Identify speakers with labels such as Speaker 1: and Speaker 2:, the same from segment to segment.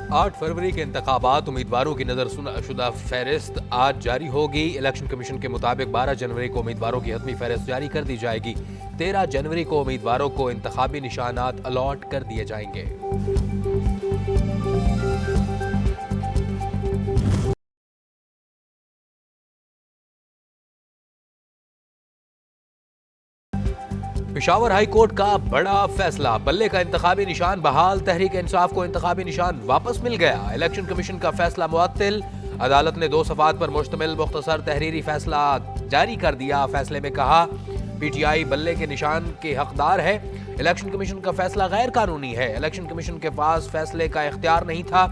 Speaker 1: 8 फरवरी के इंतखाबात उम्मीदवारों की नजरशुदा फहरिस्त आज जारी होगी। इलेक्शन कमीशन के मुताबिक 12 जनवरी को उम्मीदवारों की हतमी फहरिस्त जारी कर दी जाएगी। 13 जनवरी को उम्मीदवारों को इंतखाबी निशानात अलॉट कर दिए जाएंगे। पेशावर हाई कोर्ट का बड़ा फैसला, बल्ले का इंतखाबी निशान बहाल, तहरीक इंसाफ को इंतखाबी निशान वापस मिल गया। इलेक्शन कमीशन का फैसला मुअत्तिल, अदालत ने 2 सफ़ात पर मुश्तमिल मुख्तसर तहरीरी फैसला जारी कर दिया। फैसले में कहा पीटीआई बल्ले के निशान के हकदार है। इलेक्शन कमीशन का फैसला गैर कानूनी है। इलेक्शन कमीशन के पास फैसले का इख्तियार नहीं था।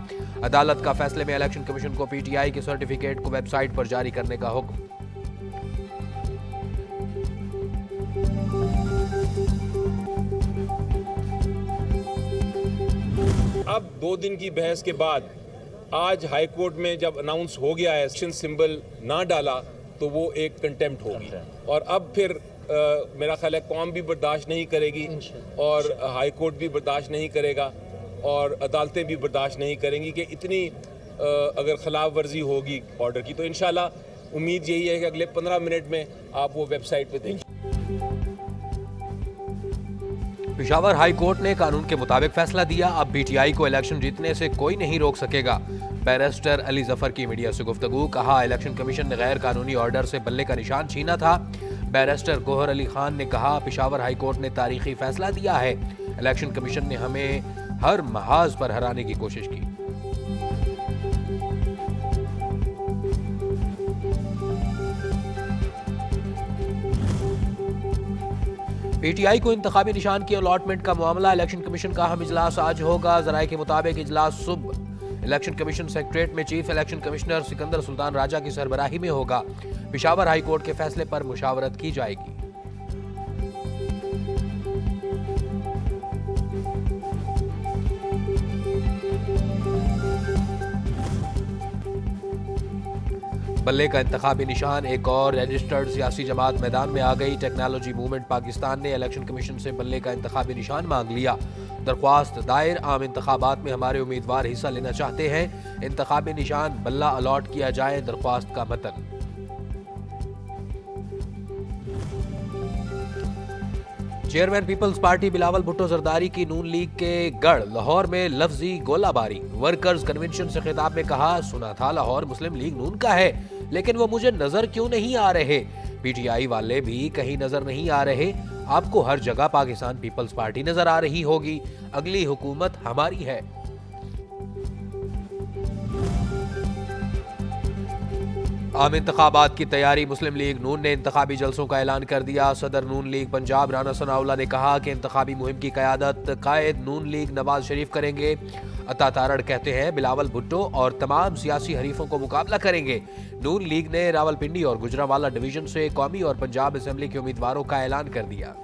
Speaker 1: अदालत का फैसले में इलेक्शन कमीशन को पीटीआई के सर्टिफिकेट को वेबसाइट पर जारी करने का हुक्म।
Speaker 2: अब 2 दिन की बहस के बाद आज हाई कोर्ट में जब अनाउंस हो गया है एक्शन सिंबल ना डाला तो वो एक कंटेम्प्ट होगी और अब फिर मेरा ख्याल है कौम भी बर्दाश्त नहीं करेगी और हाई कोर्ट भी बर्दाश्त नहीं करेगा और अदालतें भी बर्दाश्त नहीं करेंगी कि इतनी अगर खिलाफ वर्जी होगी ऑर्डर की। तो इंशाल्लाह उम्मीद यही है कि अगले 15 मिनट में आप वो वेबसाइट पे देखें।
Speaker 1: पेशावर हाई कोर्ट ने कानून के मुताबिक फैसला दिया। अब पीटीआई को इलेक्शन जीतने से कोई नहीं रोक सकेगा। बैरिस्टर अली जफर की मीडिया से गुफ्तगू, कहा इलेक्शन कमीशन ने गैर कानूनी ऑर्डर से बल्ले का निशान छीना था। बैरिस्टर गोहर अली खान ने कहा पेशावर हाई कोर्ट ने तारीखी फैसला दिया है। इलेक्शन कमीशन ने हमें हर महाज पर हराने की कोशिश की। पीटीआई को इंतखाबी निशान की अलॉटमेंट का मामला, इलेक्शन कमीशन का अहम इजलास आज होगा। जराये के मुताबिक इजलास सुबह इलेक्शन कमीशन सेक्रेटरीट में chief election commissioner Sikandar Sultan Raja की सरबराही में होगा। पेशावर हाई कोर्ट के फैसले पर मुशावरत की जाएगी। बल्ले का इंतखाबी निशान, एक और रजिस्टर्ड सियासी जमात मैदान में आ गई। टेक्नोलॉजी मूवमेंट पाकिस्तान ने इलेक्शन कमीशन से बल्ले का इंतखाबी निशान मांग लिया। दरख्वास्त दायर, आम इंतखाबात में हमारे उम्मीदवार हिस्सा लेना चाहते हैं, इंतखाबी निशान बल्ला अलॉट किया जाए। दरख्वास्त का मतन। चेयरमैन पीपल्स पार्टी बिलावल भुट्टो जरदारी की नून लीग के गढ़ लाहौर में लफ्जी गोलाबारी। वर्कर्स कन्वेंशन से खिताब में कहा सुना था लाहौर मुस्लिम लीग नून का है, लेकिन वो मुझे नजर क्यों नहीं आ रहे। पीटीआई वाले भी कहीं नजर नहीं आ रहे। आपको हर जगह पाकिस्तान पीपल्स पार्टी नजर आ रही होगी। अगली हुकूमत हमारी है। आम इंतखाबात की तैयारी, मुस्लिम लीग नून ने इंतखाबी जलसों का ऐलान कर दिया। सदर नून लीग पंजाब राना सनाउल्लाह ने कहा कि इंतखाबी मुहिम की क़यादत कायद नून लीग नवाज शरीफ करेंगे। अता तारड़ कहते हैं बिलावल भुट्टो और तमाम सियासी हरीफों को मुकाबला करेंगे। नून लीग ने रावलपिंडी और गुजरांवाला डिवीजन से कौमी और पंजाब असेंबली के उम्मीदवारों का ऐलान कर दिया।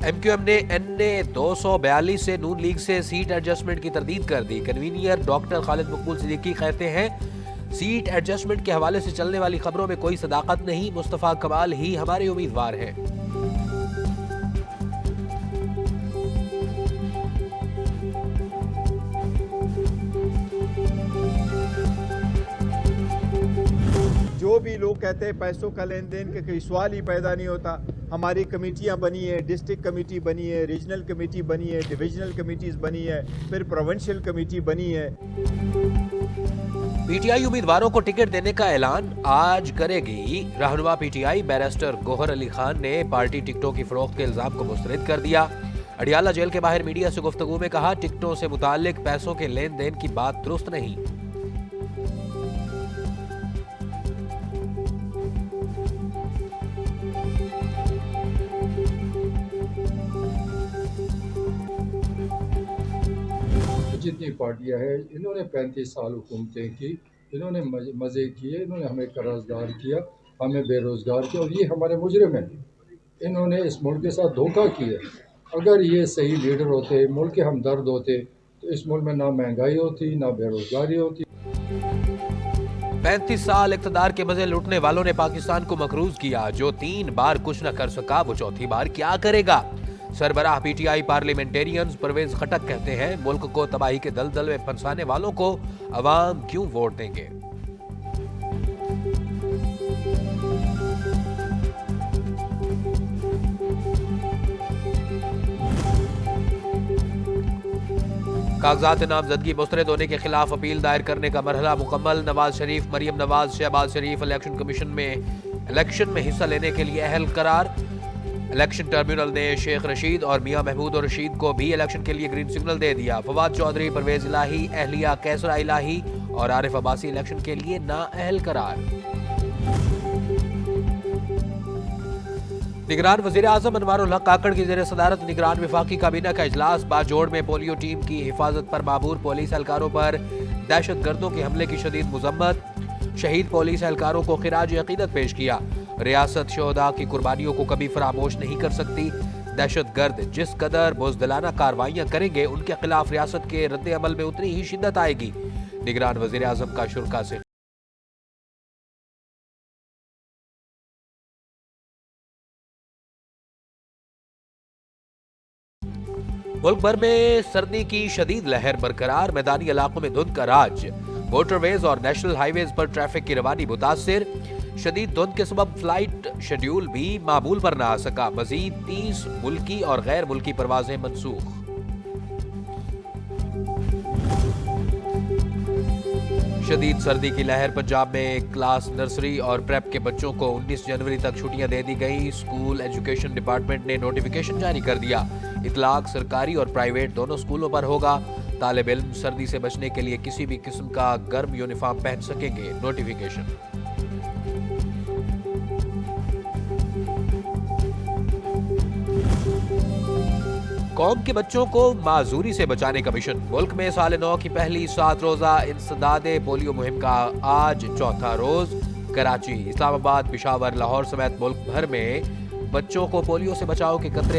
Speaker 1: एमक्यूएम ने एनए 242 से नून लीग से सीट एडजस्टमेंट की तरदीद कर दी। कन्वीनियर डॉक्टर खालिद मकबूल सिद्दीकी कहते हैं सीट एडजस्टमेंट के हवाले से चलने वाली खबरों में कोई सदाकत नहीं, मुस्तफा कमाल ही हमारे उम्मीदवार हैं।
Speaker 3: जो भी लोग कहते हैं पैसों का लेन देन के कोई सवाल ही पैदा नहीं होता। हमारी कमेटियां बनी है, डिस्ट्रिक्ट कमेटी बनी है, रीजनल कमेटी बनी है, डिविजनल कमेटीज बनी है, फिर प्रोविंशियल कमेटी बनी है।
Speaker 1: पीटीआई उम्मीदवारों को टिकट देने का ऐलान आज करेगी। रहनुमा पीटीआई बैरिस्टर गोहर अली खान ने पार्टी टिकटों की फरोख्त के इल्जाम को मुस्तरद कर दिया। अडियाला जेल के बाहर मीडिया से गुफ्तगू में कहा टिकटों से मुताल्लिक पैसों के लेन देन की बात दुरुस्त नहीं।
Speaker 4: जितनी पार्टियां हैं इन्होंने 35 साल हुकूमतें की, इन्होंने मज़े किए, इन्होंने हमें कर्जदार किया, हमें बेरोज़गार किया और ये हमारे मुजरिम हैं। इन्होंने इस मुल्क के साथ धोखा किया। अगर ये सही लीडर होते, मुल्क के हमदर्द होते तो इस मुल्क में ना महंगाई होती ना बेरोज़गारी होती।
Speaker 1: 35 साल इक़्तिदार के मजे लूटने वालों ने पाकिस्तान को मकरूज किया। जो 3 बार कुछ न कर सका वो चौथी बार क्या करेगा। सरबराह पीटीआई पार्लियामेंटेरियंस परवेज खटक कहते हैं, मुल्क को तबाही के दलदल में फंसाने वालों को अवाम क्यों वोट देंगे। कागजात नामजदगी मुस्तरद होने के खिलाफ अपील दायर करने का मरहला मुकम्मल। नवाज शरीफ, मरियम नवाज, शहबाज शरीफ इलेक्शन में हिस्सा लेने के लिए अहल करार। इलेक्शन ट्रिब्यूनल ने शेख रशीद और मियां महमूद और रशीद को भी इलेक्शन के लिए ग्रीन सिग्नल दे दिया। फवाद चौधरी, परवेज इलाही, अहलिया कैसरा इलाही और आरिफ अब्बासी इलेक्शन के लिए नाअहल करार। निगरान वजीर आजम अनवारुल हक काकड़ की जेर सदारत निगरान वफाकी काबीना का इजलास। बाजोड़ में पोलियो टीम की हिफाजत पर मामूर पुलिस एहलकारों पर दहशत गर्दों के हमले की शदीद मुजम्मत। शहीद पुलिस एहलकारों को खिराज अकीदत पेश किया। रियासत शोहदा की कुर्बानियों को कभी फरामोश नहीं कर सकती। दहशत गर्द जिस कदर बुज़दिलाना कार्रवाइयां करेंगे, उनके खिलाफ रियासत के रद्द अमल में उतनी ही शिद्दत आएगी। निगरान वजीर आजम का शुरा से मुल्क भर में सर्दी की शदीद लहर बरकरार। मैदानी इलाकों में धुंध का राज। मोटरवेज और नेशनल हाईवेज पर ट्रैफिक की रवानी मुतासिर। शदीद धुंध के सबब फ्लाइट शेड्यूल भी मामूल पर न आ सका। मजीद 30 मुल्की और गैर मुल्की परवाजें मनसूख। शदीद सर्दी की लहर। पंजाब में क्लास नर्सरी और प्रेप के बच्चों को 19 जनवरी तक छुट्टियां दे दी गई। स्कूल एजुकेशन डिपार्टमेंट ने नोटिफिकेशन जारी कर दिया। इतलाक सरकारी और प्राइवेट दोनों स्कूलों पर होगा। तालिब इल्म सर्दी से बचने के लिए किसी भी किस्म का गर्म यूनिफॉर्म पहन सकेंगे। नोटिफिकेशन। कौम के बच्चों को माजूरी से बचाने का मिशन। मुल्क में साल नौ की पहली 7 रोजा इंसदादे पोलियो मुहिम का आज चौथा रोज। कराची, इस्लामाबाद, पेशावर, लाहौर समेत मुल्क भर में बच्चों को पोलियो से बचाव के कतरे